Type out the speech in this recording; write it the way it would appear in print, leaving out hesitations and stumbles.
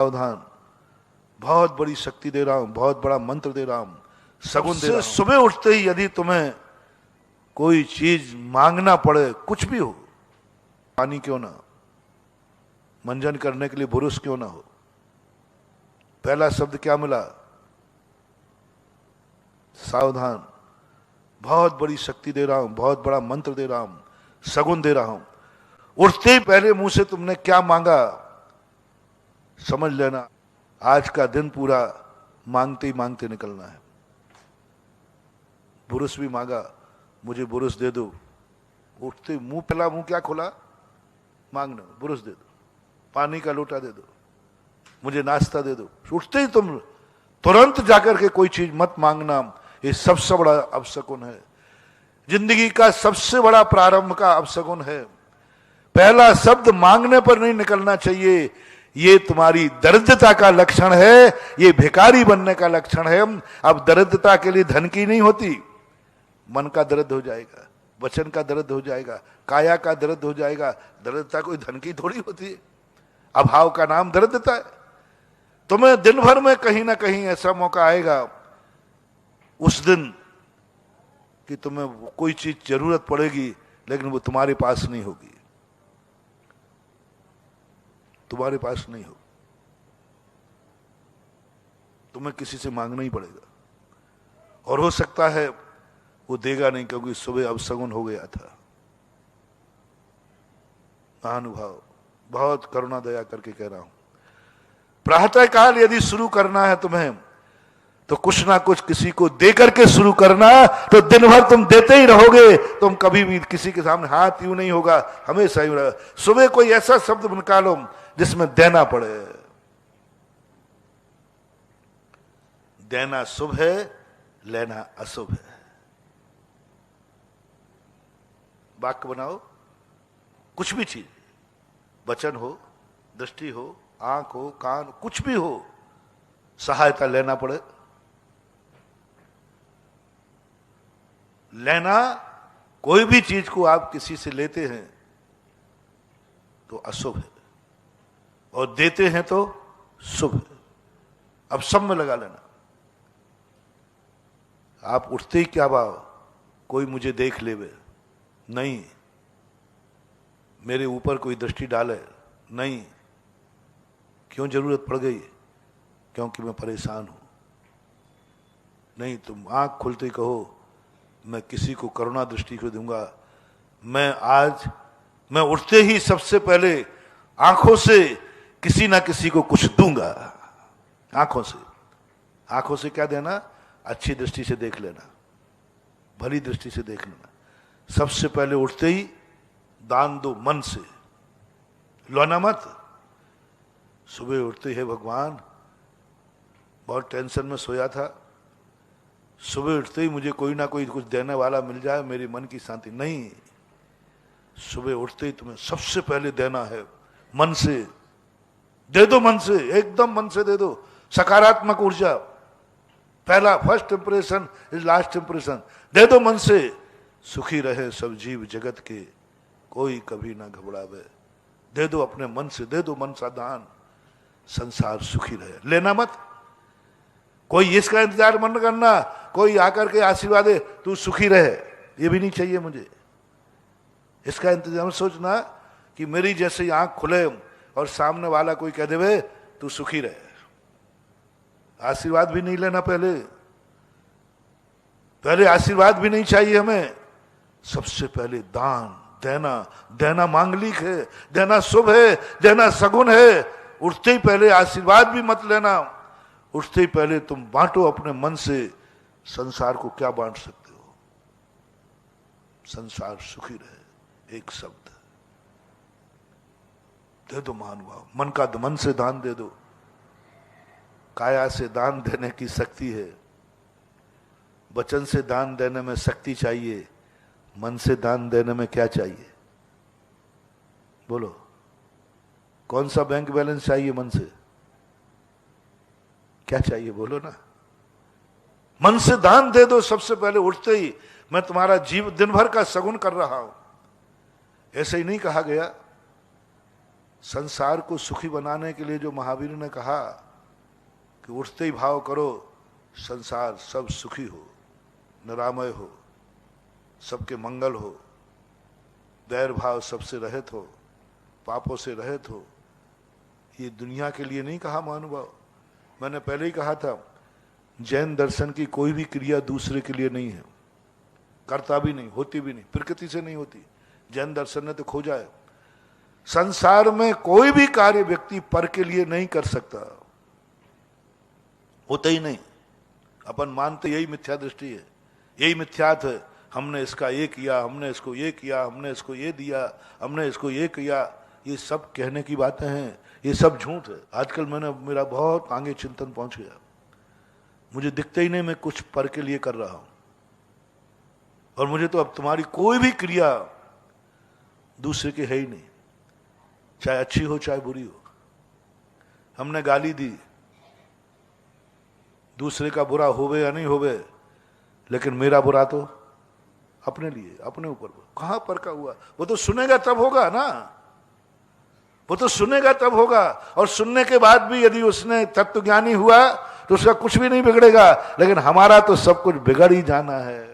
सावधान, बहुत बड़ी शक्ति दे रहा हूं, बहुत बड़ा मंत्र दे रहा हूं, सगुन दे रहा हूं। सुबह उठते ही यदि तुम्हें कोई चीज मांगना पड़े, कुछ भी हो, पानी क्यों ना, मंजन करने के लिए बुरुश क्यों ना हो, पहला शब्द क्या मिला? सावधान, बहुत बड़ी शक्ति दे रहा हूं, बहुत बड़ा मंत्र दे रहा हूं, सगुन दे रहा हूं। उठते ही पहले मुंह से तुमने क्या मांगा, समझ लेना आज का दिन पूरा मांगते ही मांगते निकलना है। बुरुश भी मांगा, मुझे बुरुश दे दो, उठते मुंह पहला मुंह क्या खोला? मांगना, बुरुश दे दो, पानी का लोटा दे दो, मुझे नाश्ता दे दो। उठते ही तुम तुरंत जाकर के कोई चीज मत मांगना, ये सबसे बड़ा अपशकुन है, जिंदगी का सबसे बड़ा प्रारंभ का अपशकुन है। पहला शब्द मांगने पर नहीं निकलना चाहिए, ये तुम्हारी दरिद्रता का लक्षण है, ये भिखारी बनने का लक्षण है। अब दरिद्रता के लिए धन की नहीं होती, मन का दर्द हो जाएगा, वचन का दर्द हो जाएगा, काया का दर्द हो जाएगा। दरिद्रता कोई धन की थोड़ी होती है, अभाव का नाम दरिद्रता है। तुम्हें दिन भर में कहीं ना कहीं ऐसा मौका आएगा उस दिन कि तुम्हें कोई चीज जरूरत पड़ेगी, लेकिन वो तुम्हारे पास नहीं होगी, तुम्हारे पास नहीं हो, तुम्हें किसी से मांगना ही पड़ेगा। और हो सकता है वो देगा नहीं, क्योंकि सुबह अपशगुन हो गया था। महानुभाव, बहुत करुणा दया करके कह रहा हूं, प्रातः काल यदि शुरू करना है तुम्हें, तो कुछ ना कुछ किसी को दे करके शुरू करना। तो दिन भर तुम देते ही रहोगे, तुम कभी भी किसी के सामने हाथ यूं नहीं होगा, हमेशा यूं रहेगा। सुबह कोई ऐसा शब्द निकालो जिसमें देना पड़े। देना शुभ है, लेना अशुभ है। वाक्य बनाओ, कुछ भी चीज, वचन हो, दृष्टि हो, आंख हो, कान, कुछ भी हो, सहायता लेना पड़े। लेना, कोई भी चीज को आप किसी से लेते हैं तो अशुभ है, और देते हैं तो शुभ है। अब सब में लगा लेना। आप उठते ही क्या भाव, कोई मुझे देख लेवे नहीं, मेरे ऊपर कोई दृष्टि डाले नहीं, क्यों जरूरत पड़ गई, क्योंकि मैं परेशान हूं नहीं। तुम आंख खुलते ही कहो मैं किसी को करुणा दृष्टि को दूंगा। मैं उठते ही सबसे पहले आंखों से किसी ना किसी को कुछ दूंगा। आंखों से क्या देना? अच्छी दृष्टि से देख लेना, भली दृष्टि से देख लेना। सबसे पहले उठते ही दान दो, मन से लौना मत। सुबह उठते ही भगवान, बहुत टेंशन में सोया था, सुबह उठते ही मुझे कोई ना कोई कुछ देने वाला मिल जाए, मेरी मन की शांति। नहीं, सुबह उठते ही तुम्हें सबसे पहले देना है मन से। दे दो मन से, एकदम मन से दे दो। सकारात्मक ऊर्जा, पहला first impression is last impression. दे दो मन से। सुखी रहे सब जीव जगत के, कोई कभी ना घबरावे। दे दो अपने मन से, दे दो मन सा दान, संसार सुखी रहे। लेना मत। कोई इसका इंतजार मत करना, कोई आकर के आशीर्वाद दे तू सुखी रहे, ये भी नहीं चाहिए मुझे। इसका इंतजार सोचना कि मेरी जैसे आंख खुले और सामने वाला कोई कह देवे तू सुखी रहे। आशीर्वाद भी नहीं लेना, पहले आशीर्वाद भी नहीं चाहिए हमें। सबसे पहले दान देना मांगलिक है, देना शुभ है, देना सगुन है। उठते ही पहले आशीर्वाद भी मत लेना, उठते ही पहले तुम बांटो अपने मन से। संसार को क्या बांट सकते हो? संसार सुखी रहे, एक शब्द दे दो। महानुभाव, मन से दान दे दो। काया से दान देने की शक्ति है, वचन से दान देने में शक्ति चाहिए, मन से दान देने में क्या चाहिए? बोलो, कौन सा बैंक बैलेंस चाहिए? मन से क्या चाहिए? बोलो ना। मन से दान दे दो सबसे पहले उठते ही। मैं तुम्हारा दिन भर का सगुन कर रहा हूं, ऐसे ही नहीं कहा गया। संसार को सुखी बनाने के लिए जो महावीर ने कहा कि उठते ही भाव करो संसार सब सुखी हो, निरामय हो, सबके मंगल हो, दैर भाव सबसे रहित हो, पापों से रहित हो, ये दुनिया के लिए नहीं कहा महानुभाव। मैंने पहले ही कहा था, जैन दर्शन की कोई भी क्रिया दूसरे के लिए नहीं है, करता भी नहीं, होती भी नहीं, प्रकृति से नहीं होती। जैन दर्शन ने तो खोजा है। संसार में कोई भी कार्य व्यक्ति पर के लिए नहीं कर सकता, होता ही नहीं। अपन मानते यही मिथ्या दृष्टि है, यही मिथ्यात्व है। हमने इसका ये किया, हमने इसको ये किया, हमने इसको ये दिया, हमने इसको ये किया, ये सब कहने की बातें हैं, ये सब झूठ है। आजकल मेरा बहुत आगे चिंतन पहुंच गया, मुझे दिखते ही नहीं मैं कुछ पर के लिए कर रहा हूं। और मुझे तो अब तुम्हारी कोई भी क्रिया दूसरे की है ही नहीं, चाहे अच्छी हो चाहे बुरी हो। हमने गाली दी, दूसरे का बुरा होवे या नहीं होवे, लेकिन मेरा बुरा तो अपने लिए, अपने ऊपर। कहां पर का हुआ? वो तो सुनेगा तब होगा ना, वो तो सुनेगा तब होगा। और सुनने के बाद भी यदि उसने तत्वज्ञानी हुआ तो उसका कुछ भी नहीं बिगड़ेगा, लेकिन हमारा तो सब कुछ बिगड़ ही जाना है।